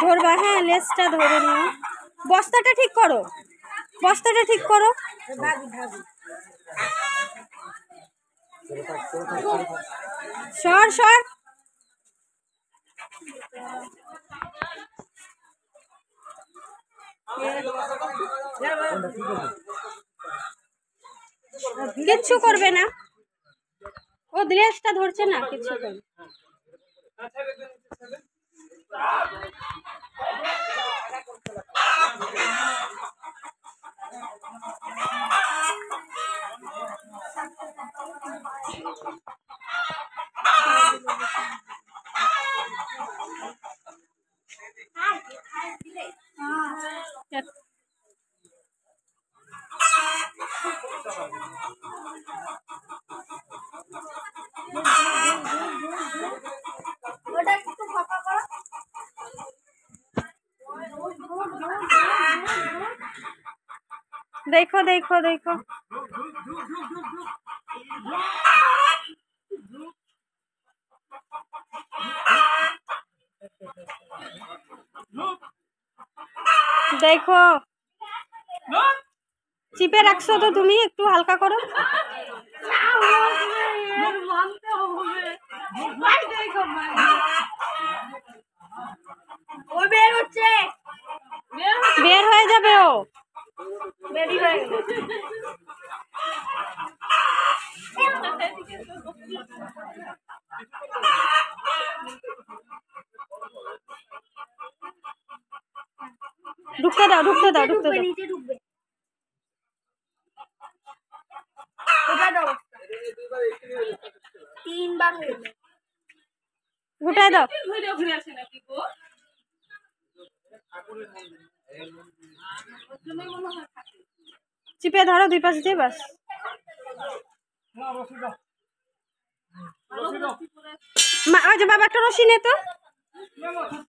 ধরবা, হ্যাঁ লেজটা ধরে নিও। বস্তাটা ঠিক করো, বস্তাটা ঠিক করো। সর সর। কিচ্ছু করবে না, ও লেজটা ধরছে না, কিচ্ছু করবে। देखो देखो देखो, देखो चिपे रखो तो तुम एक हल्का करो। বের হয়ে যাবে ও। ঢুকতে দাও ঢুকতে দাও ঢুকতে দাও। তিনবার গুটাই দাও। চিপে ধরো দুই পাশে দিয়ে, বাস। বাবা একটা রশি নে তো।